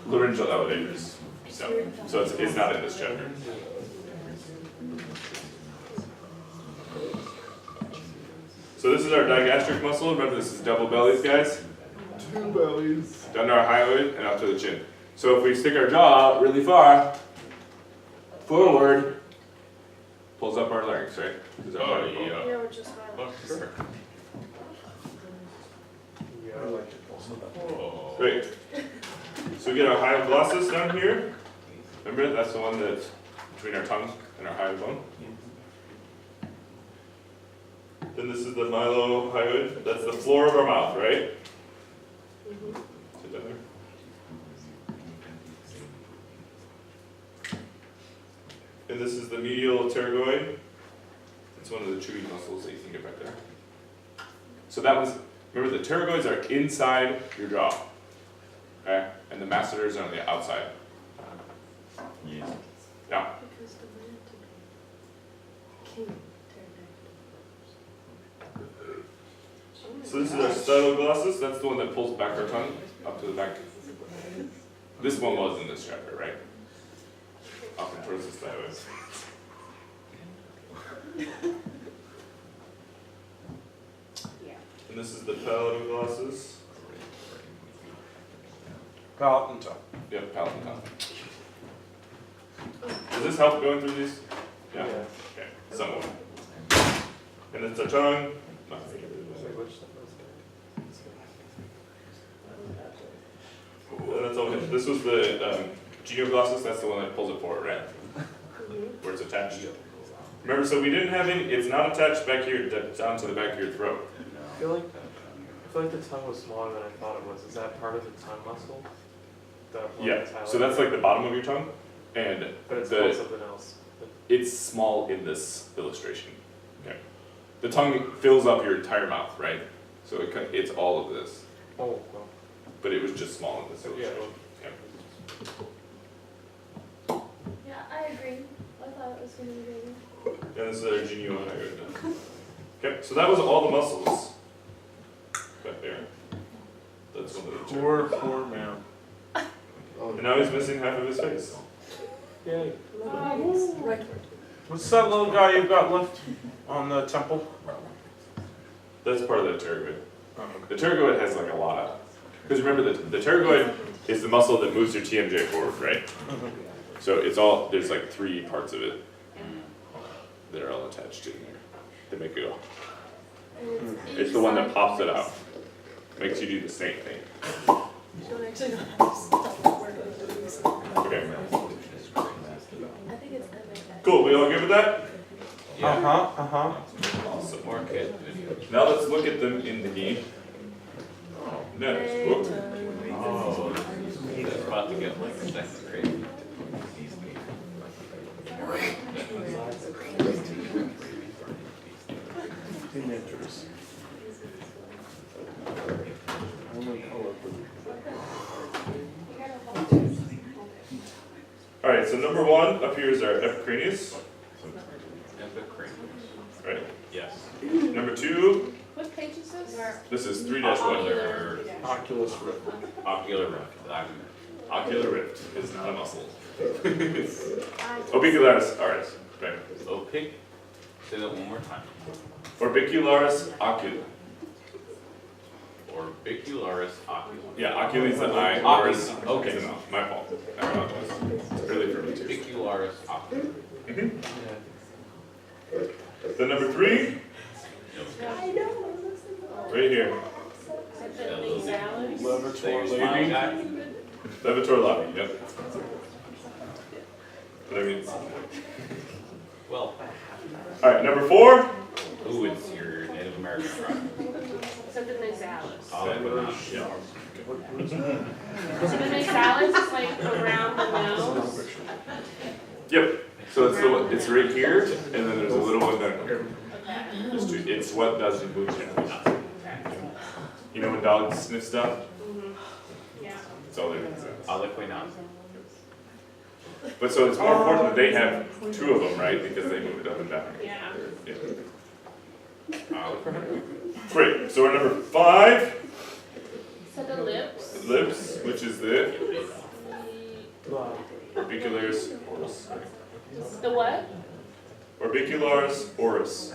laryngeal elevators. So it's not in this chapter. So this is our digastric muscle. Remember, this is double bellies, guys. Two bellies. Down to our hyoid and up to the chin. So if we stick our jaw out really far, forward pulls up our larynx, right? Is that Oh, right? yeah. Yeah, which is Oh, fine. sure. Oh. Great. So we get our hyoglossus down here. Remember, that's the one that's between our tongue and our hyoid bone. Then this is the mylohyoid. That's the floor of our mouth, right? Sit down there. And this is the medial pterygoid. It's one of the chewy muscles that you can get back there. So that was, remember the pterygoids are inside your jaw. Okay? And the masseters are on the outside. Yeah. Yeah. Because the manticore. King So this is our styloglossus. That's the one that pulls back our tongue up to the back. This one was in this chapter, right? Up and towards the styloid. Yeah. And this is the palatoglossus. Palate and tongue. Yep, palate and tongue. Does this help going through these? Yeah. Okay, somewhat. And it's our tongue. Nothing. And that's all. This was the genioglossus. That's the one that pulls it forward, right? Where it's attached. Remember, so we didn't have any. It's not attached back here down to the back of your throat. I feel like the tongue was smaller than I thought it was. Is that part of the tongue muscle? The one Yeah. that's So that's like the bottom of your tongue, and But it's the- called something else. it's small in this illustration. Okay. The tongue fills up your entire mouth, right? So it's all of this, Oh, well. but it was just small in this Yeah. illustration. Yeah, I agree. I thought it was gonna be bigger. And this is our geniohyoid. Okay, so that was all the muscles back there. That's one of the two. Poor man. And now he's missing half of his face. Yay. Right. What's that little guy you've got left on the temple? That's part of the pterygoid. The pterygoid has like a lot. Because remember, the pterygoid is the muscle that moves your TMJ forward, right? So it's all, there's like 3 parts of it that are all attached in there. They make it all. It's the one that pops it out. Makes you do the snake thing. You don't actually know how to stop working with these. Okay. I think it's that. Cool, we all good with that? Uh-huh. Awesome. More kid. Now let's look at them in the knee. Next, whoop. Oh, it's about to get like second grade. Teenagers. Alright, so number 1 up here is our epicranius, right? Yes. Number 2, What page is this? this is 3-1. Ocular, Oculus rift. ocular rift. Ocular rift is not a muscle. Orbicularis oris, right? Opaque. Say that one more time. Orbicularis oculi. Orbicularis oculi. Yeah, oculi is the eye, oris Okay. is the mouth. My fault. I apologize. It's early for me too. Orbicularis oculi. Then number 3, I know. right here. Levator Say your smiley lady. guy. Levator labi, yep. What I mean. Well, Alright, number 4, ooh, it's your Native American tribe. So the nasalis. yeah. So the nasalis is like around the nose. Yep. So it's the one, it's right here, and then there's a little one down here. Okay. It's what does the move generally. Okay. You know when dogs sniff stuff? Yeah. That's all they do. Aliquinata. But so it's more important that they have 2 of them, right? Because they move it up and down. Yeah. Yeah. Great. So our number 5, So the lips. lips, which is the orbicularis oris. The what? Orbicularis oris.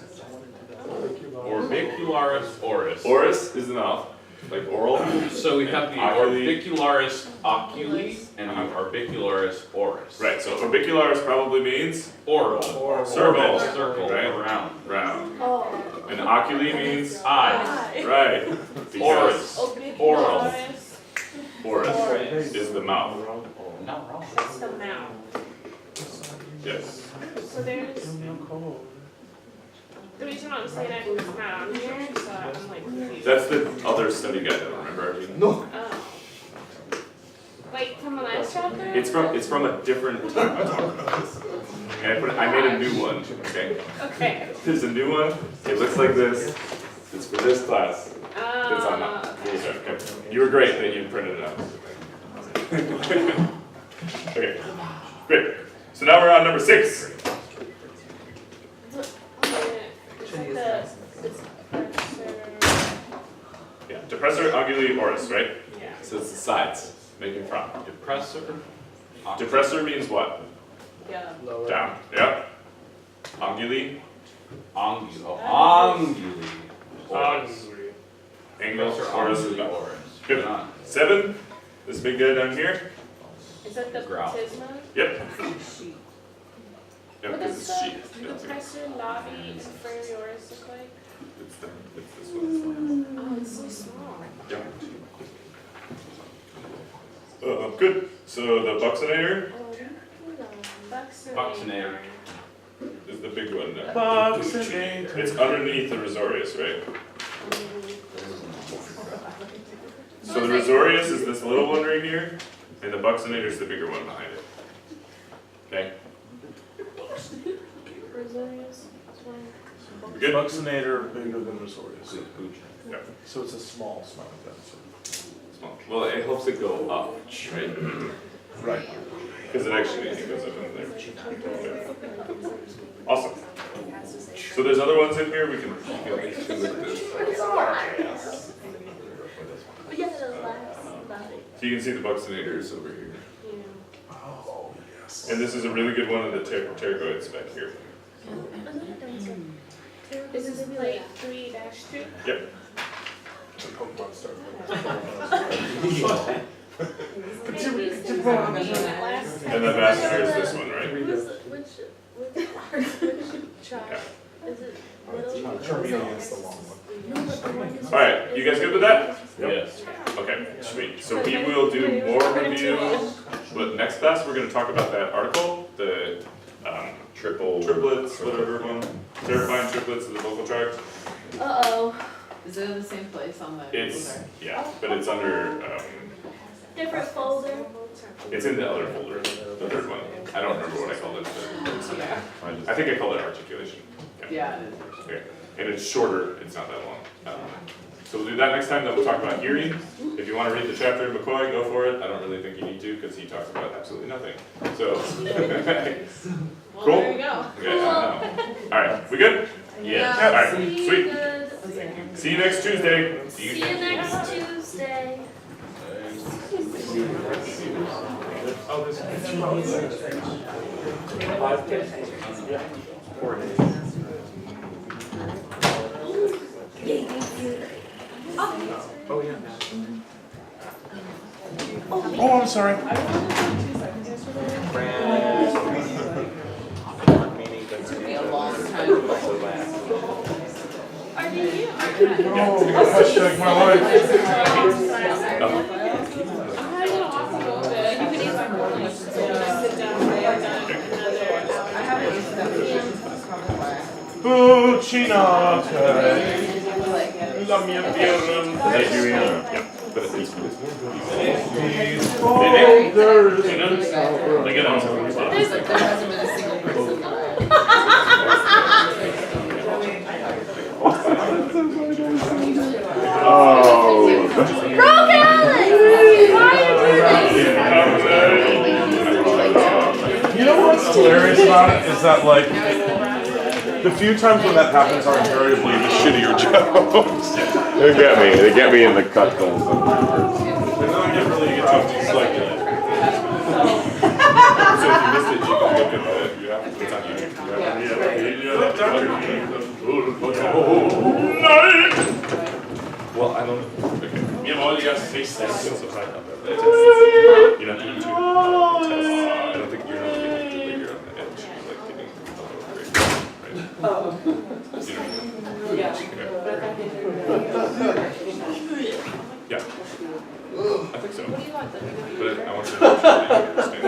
Orbicularis oris. Oris is the mouth. like oral. So we have the Oculi. orbicularis oculi and the orbicularis oris. Right, so orbicularis probably means Oral. circle, Circle. right? Round. Round. Oh. And oculi means Eye. right. Because Oral. oris is the mouth. Not wrong. That's the mouth. Yes. So there's, the reason I'm saying that is it's not on here, so I'm like confused. That's the other study guide, though, remember? Oh. Like from the last chapter? It's from a different time I'm talking about. And I made a new one, okay? Okay. There's a new one, it looks like this, it's for this class, it's on that. Okay. You were great that you printed it out. Okay, great. So now we're on number 6. Yeah, depressor anguli oris, right? Yeah. So it's the sides, making front. Depressor. Depressor means what? Yeah. Lower. Down, yep. Anguli, Anguli. Oris. angle, Depressor oris is anguli down. oris. Good. Not 7, this big guy down here. Is that the Growl. platysma? Yep. Yep, What because does it's the sheep. depressor labii inferioris look like? It's this one. Oh, it's so small. Yep. Good. So the buccinator Buccinator. is the big one there. Buccinator. It's underneath the risorius, right? So the risorius is this little one right here, and the buccinator is the bigger one behind it. Okay? We good? Buccinator bigger than Risorius. Yeah. So it's a small smell of that. Small. Well, it helps it go up, right? Right. Because it actually goes up in there. Awesome. So there's other ones in here we can look at this. So you can see the buccinators over here. Oh, yes. And this is a really good one of the pterygoids back here. This is plate 3-2. Yep. The Pokemon started. And the master is this one, right? Charmeleon is the long one. Alright, you guys good with that? Yes. Okay, sweet. So we will do more review, but next class, we're gonna talk about that article, the triplets, whatever one, terrifying triplets of the vocal tract. Uh-oh. Is it in the same place on the? It's, yeah, but it's under, Different folder. it's in the other folder, the third one. I don't remember what I called it. I think I called it articulation. Yeah, it is. Okay, and it's shorter, it's not that long. So we'll do that next time, then we'll talk about hearing. If you wanna read the chapter in McCoy, go for it. I don't really think you need to, because he talks about absolutely nothing. So. Well, Cool. there you go. Okay, alright, we good? Yes. Alright, See sweet. good. See you next Tuesday. See you next Tuesday. Oh, I'm sorry. Took me a long time. Are you? Oh, hashtag my life. I'm gonna walk a little bit. You can eat my morning. So just sit down there, another hour. I haven't eaten that. Buccinate. La mia birra. Thank you, Ian. Yep. These Really folders. good. Look at them. There hasn't been a single person that I. Oh. You know what's hilarious about it is that like the few times when that happens are invariably the shittier jokes. They get me in the cut though. And then I get really into like So if you missed it, you can look at the, you have, it's on YouTube. Well, I don't, okay. have to take samples of high combat tests. You don't have to do 2 tests. I don't think you're not getting too bigger on the edge, like getting a little greater, right? You know what I mean? Yeah. Yeah. I think so. What do you want, the But I want you to understand